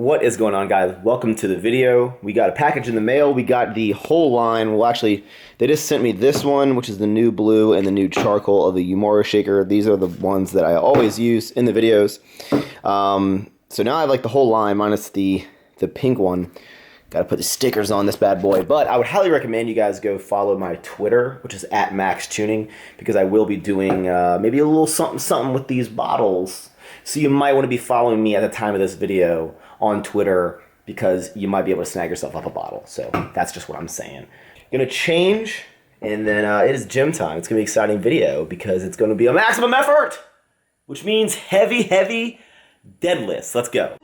What is going on, guys? Welcome to the video. We got a package in the mail. We got the whole line. Well, actually, they just sent me this one, which is the new blue and the new charcoal of the Umura shaker. These are the ones that I always use in the videos. So now I have like the whole line minus the pink one. Got to put the stickers on this bad boy. But I would highly recommend you guys go follow my Twitter, which is at maxxchewning, because I will be doing maybe a little something with these bottles. So you might want to be following me at the time of this video on Twitter, because you might be able to snag yourself up a bottle. So that's just what I'm saying. Gonna change, and then it is gym time. It's gonna be an exciting video because it's gonna be a maximum effort, which means heavy deadlifts. Let's go.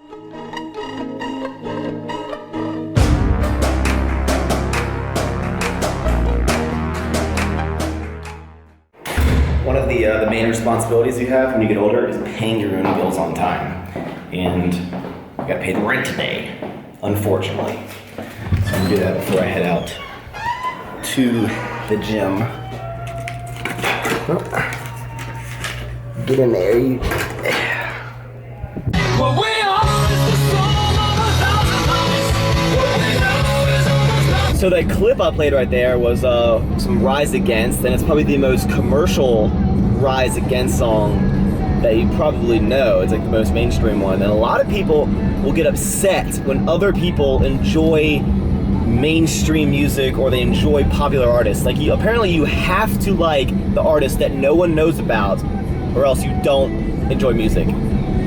One of the main responsibilities you have when you get older is paying your own bills on time. And I got paid rent today, unfortunately. So I'm gonna do that before I head out to the gym. Oh. Get in there, you. So that clip I played right there was some Rise Against, and it's probably the most commercial Rise Against song that you probably know. It's like the most mainstream one, and a lot of people will get upset when other people enjoy mainstream music or they enjoy popular artists. Like, apparently you have to like the artist that no one knows about, or else you don't enjoy music.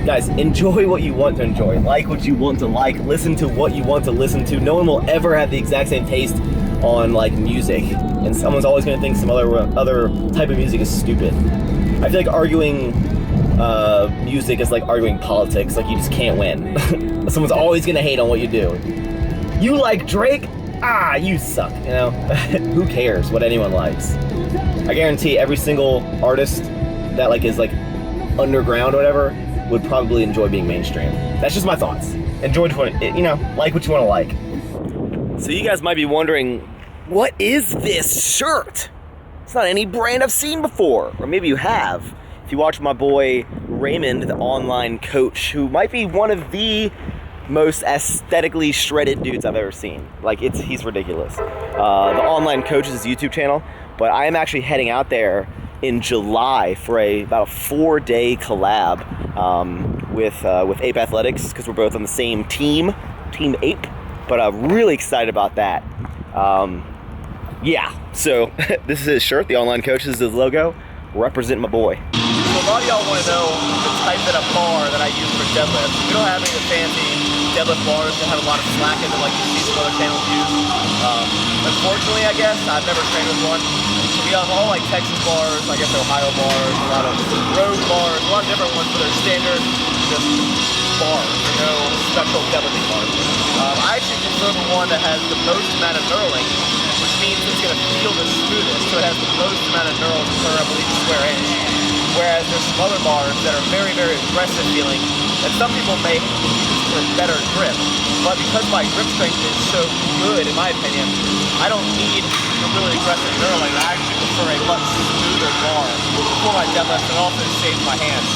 Guys, enjoy what you want to enjoy, like what you want to like, listen to what you want to listen to. No one will ever have the exact same taste on like music, and someone's always going to think some other type of music is stupid. I feel like arguing music is like arguing politics. Like, you just can't win. Someone's always gonna hate on what you do. You like Drake? Ah, you suck, you know? Who cares what anyone likes? I guarantee every single artist that like is like underground or whatever would probably enjoy being mainstream. That's just my thoughts. Enjoy what, you know, like what you want to like. So you guys might be wondering, what is this shirt? It's not any brand I've seen before, or maybe you have. If you watch my boy Raymond, the online coach, who might be one of the most aesthetically shredded dudes I've ever seen. Like, he's ridiculous. The online coach is his YouTube channel, but I am actually heading out there in July for about a 4-day collab with Ape Athletics, because we're both on the same team, Team Ape. But I'm really excited about that. Yeah, so this is his shirt, the online coach, this is his logo. Represent my boy. So a lot of y'all want to know the type of bar that I use for deadlift. We don't have any of the fancy deadlift bars that have a lot of slack in them like you see some other channels use. Unfortunately, I guess, I've never trained with one. So we have all like Texas bars, I guess Ohio bars, a lot of road bars, a lot of different ones, but they're standard just bars, no special deadlifting bars. I actually prefer the one that has the most amount of knurling, which means it's going to feel the smoothest, so it has the most amount of knurls per, I believe, square inch. Whereas there's some other bars that are very aggressive feeling, and some people may use for better grip. But because my grip strength is so good, in my opinion, I don't need a really aggressive knurling. I actually prefer a much smoother bar for my deadlift, and also saves my hands.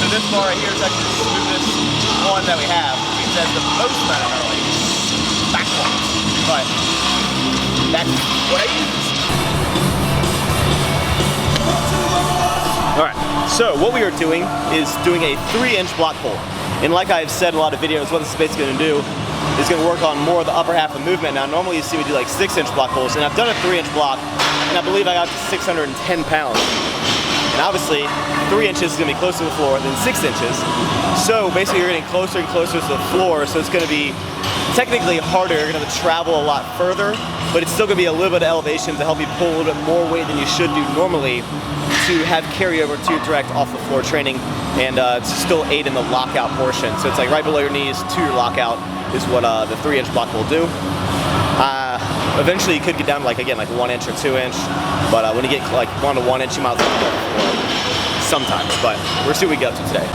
So this bar right here is actually the smoothest one that we have, which means it has the most amount of knurling backwards. But that's what I use. Alright, so what we are doing is doing a 3-inch block pull. And like I've said in a lot of videos, what this is basically going to do is going to work on more of the upper half of the movement. Now, normally you see me do like 6-inch block pulls, and I've done a 3-inch block, and I believe I got to 610 pounds. And obviously, 3 inches is going to be closer to the floor than 6 inches. So basically you're getting closer and closer to the floor, so it's going to be technically harder. You're going to have to travel a lot further, but it's still going to be a little bit of elevation to help you pull a little bit more weight than you should do normally to have carryover to direct off the floor training, and to still aid in the lockout portion. So it's like right below your knees to your lockout is what the 3-inch block will do. Eventually you could get down to like, again, like 1 inch or 2 inch, but when you get like 1 to 1 inch, you might as well go sometimes, but we'll see what we get up to today.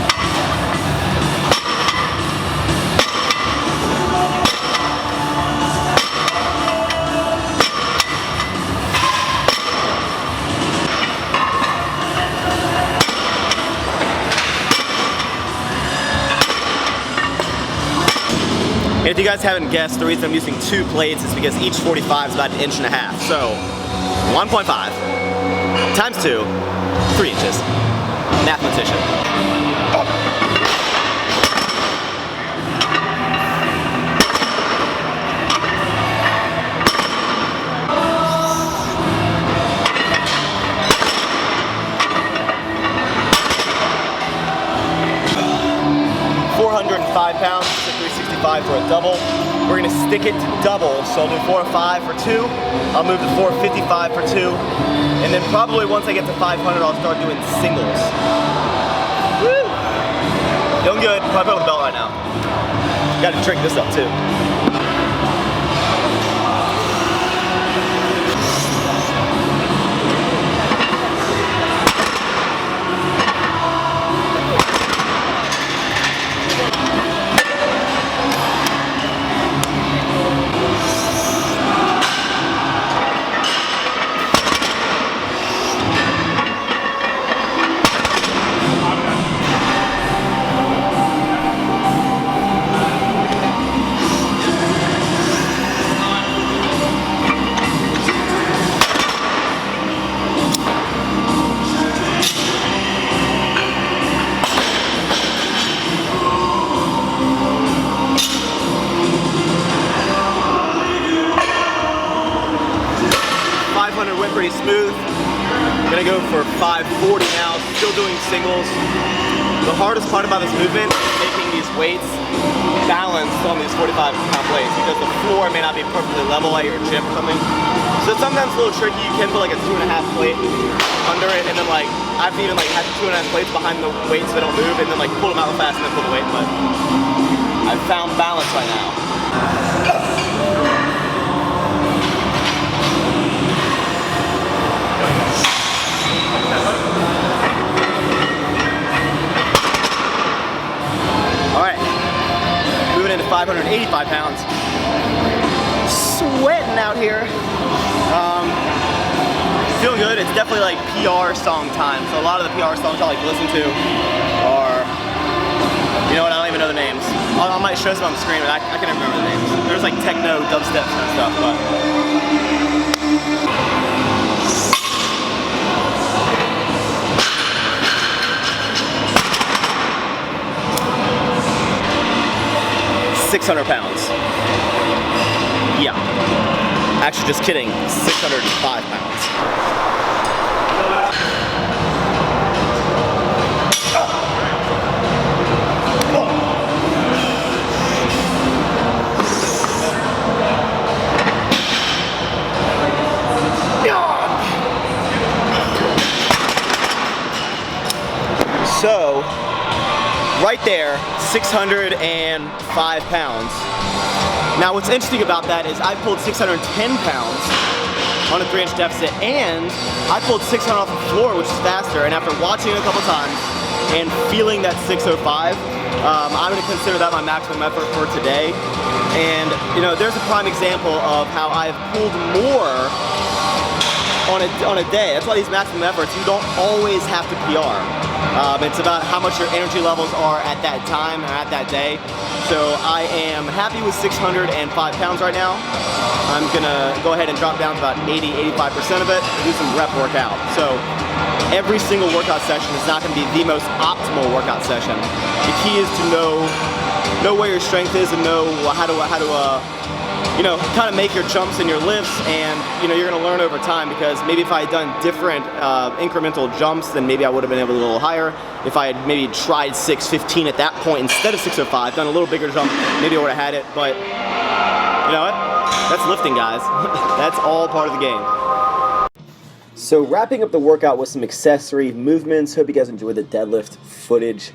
And if you guys haven't guessed, the reason I'm using 2 plates is because each 45 is about 1.5 inches. So 1.5 times 2, 3 inches. Mathematician. 405 pounds to 365 for a double. We're gonna stick it to double, so I'll do 405 for 2. I'll move to 455 for 2. And then probably once I get to 500, I'll start doing singles. Woo! Feeling good, probably on the belt right now. Gotta drink this up too. 500 went pretty smooth. I'm gonna go for 540 now, still doing singles. The hardest part about this movement is making these weights balanced on these 45-pound plates because the floor may not be perfectly level at your gym or something. So it's sometimes a little tricky. You can put like a 2.5 plate under it, and then like I've even like had 2.5 plates behind the weights so they don't move, and then like pull them out real fast and then pull the weight. But I've found balance right now. Alright, moving into 585 pounds. Sweating out here. Feeling good. It's definitely like PR song time. So a lot of the PR songs I like to listen to are, you know what, I don't even know the names. I might show some on the screen, but I can't remember the names. There's like techno, dubstep and stuff, but. £600. Yeah. Actually, just kidding. 605 pounds. So, right there, 605 pounds. Now what's interesting about that is I pulled 610 pounds on a 3-inch deficit, and I pulled 600 off the floor, which is faster, and after watching it a couple times and feeling that 605, I'm going to consider that my maximum effort for today. And you know, there's a prime example of how I've pulled more on a day. That's why these maximum efforts, you don't always have to PR. It's about how much your energy levels are at that time or at that day. So I am happy with 605 pounds right now. I'm gonna go ahead and drop down to about 80–85% of it and do some rep workout. So every single workout session is not gonna be the most optimal workout session. The key is to know where your strength is and know how to you know, kind of make your jumps and your lifts, and you know, you're going to learn over time, because maybe if I had done different incremental jumps, then maybe I would have been able to go a little higher. If I had maybe tried 615 at that point instead of 605, done a little bigger jump, maybe I would have had it. But you know what? That's lifting, guys. That's all part of the game. So wrapping up the workout with some accessory movements. Hope you guys enjoyed the deadlift footage.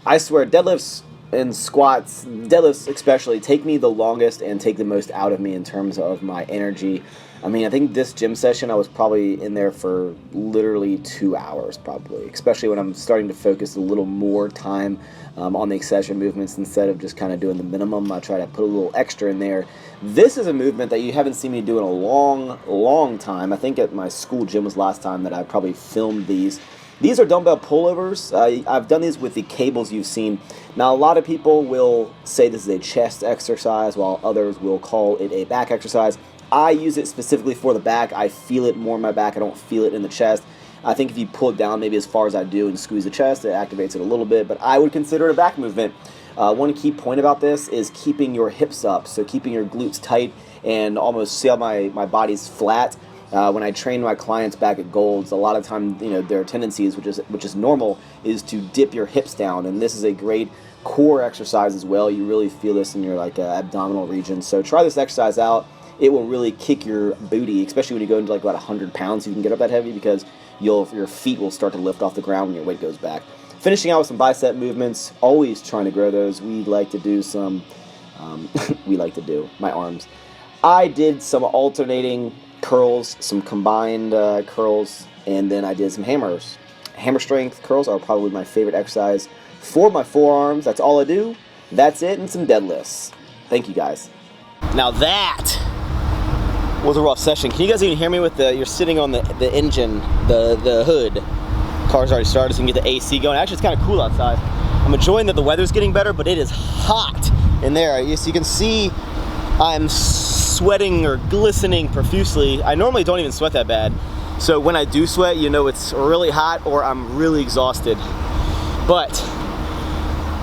I swear, deadlifts and squats, deadlifts especially, take me the longest and take the most out of me in terms of my energy. I mean, I think this gym session I was probably in there for literally 2 hours probably, especially when I'm starting to focus a little more time on the accessory movements instead of just kind of doing the minimum. I try to put a little extra in there. This is a movement that you haven't seen me do in a long time. I think at my school gym was last time that I probably filmed these. These are dumbbell pullovers. I've done these with the cables you've seen. Now, a lot of people will say this is a chest exercise, while others will call it a back exercise. I use it specifically for the back. I feel it more in my back. I don't feel it in the chest. I think if you pull it down maybe as far as I do and squeeze the chest, it activates it a little bit, but I would consider it a back movement. One key point about this is keeping your hips up, so keeping your glutes tight and almost see how my body's flat. When I train my clients back at Gold's, a lot of time, their tendencies, which is normal, is to dip your hips down, and this is a great core exercise as well. You really feel this in your abdominal region. So try this exercise out. It will really kick your booty, especially when you go into about 100 pounds. You can get up that heavy because your feet will start to lift off the ground when your weight goes back. Finishing out with some bicep movements. Always trying to grow those. We like to do some. My arms. I did some alternating curls, some combined curls, and then I did some hammers. Hammer strength curls are probably my favorite exercise for my forearms. That's all I do. That's it, and some deadlifts. Thank you guys. Now that was a rough session. Can you guys even hear me with you're sitting on the engine, the hood. Car's already started, so you can get the AC going. Actually, it's kind of cool outside. I'm enjoying that the weather's getting better, but it is hot in there. So you can see I'm sweating or glistening profusely. I normally don't even sweat that bad. So when I do sweat, it's really hot or I'm really exhausted. But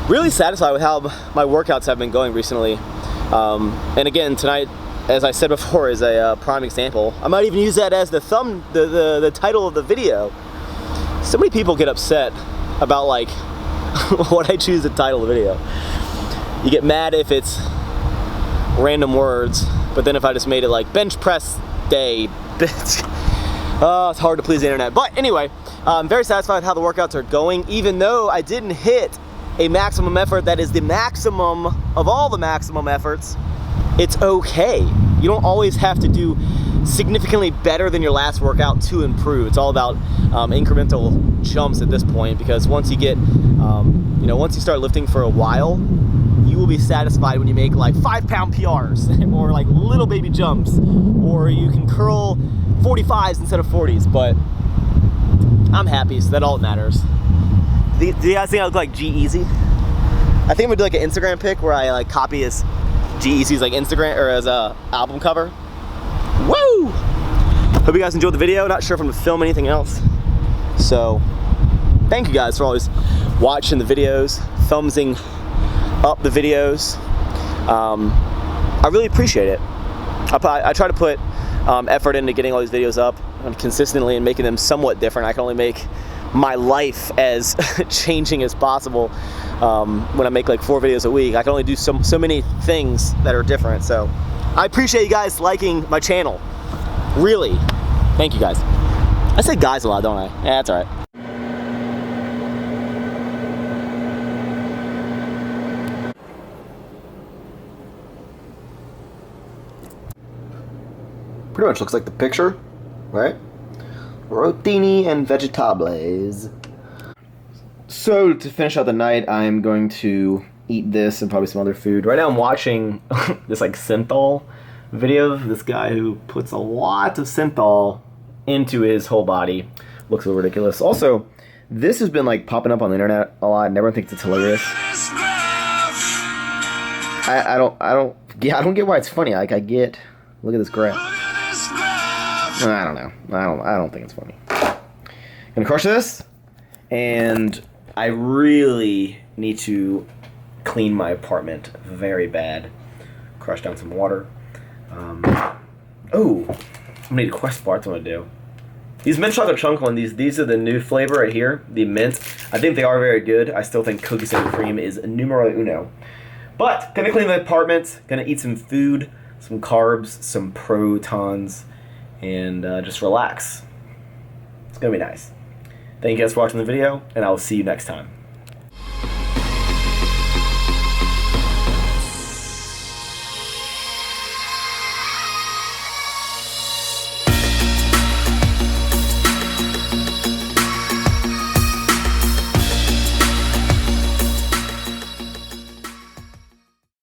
really satisfied with how my workouts have been going recently. And again, tonight, as I said before, is a prime example. I might even use that as the the title of the video. So many people get upset about what I choose to title the video. You get mad if it's random words, but then if I just made it bench press day, it's hard to please the internet. But anyway, I'm very satisfied with how the workouts are going, even though I didn't hit a maximum effort that is the maximum of all the maximum efforts. It's okay. You don't always have to do significantly better than your last workout to improve. It's all about incremental jumps at this point, because once you get, once you start lifting for a while, you will be satisfied when you make 5-pound PRs or little baby jumps, or you can curl 45s instead of 40s. But I'm happy, so that's all that matters. Do you guys think I look like G-Eazy? I think I'm gonna do an Instagram pic where I copy his G-Eazy's Instagram or his album cover. Woo! Hope you guys enjoyed the video. Not sure if I'm gonna film anything else. So thank you guys for always watching the videos, thumbsing up the videos. I really appreciate it. I try to put effort into getting all these videos up consistently and making them somewhat different. I can only make my life as changing as possible when I make 4 videos a week. I can only do so many things that are different. So I appreciate you guys liking my channel. Really. Thank you guys. I say guys a lot, don't I? Yeah, that's alright. Pretty much looks like the picture, right? Rotini and vegetables. So to finish out the night, I'm going to eat this and probably some other food. Right now I'm watching this synthol video of this guy who puts a lot of synthol into his whole body. Looks a little ridiculous. Also, this has been popping up on the internet a lot, and everyone thinks it's hilarious. I don't get why it's funny. I get, look at this graph. I don't know. I don't think it's funny. Gonna crush this, and I really need to clean my apartment very bad. Crush down some water. Oh, I'm gonna need a Quest bar. That's what I'm gonna do. These mint chocolate chunk ones, these are the new flavor right here, the mint. I think they are very good. I still think cookies and cream is numero uno. But gonna clean the apartment. Gonna eat some food, some carbs, some protons, and just relax. It's gonna be nice. Thank you guys for watching the video, and I will see you next time.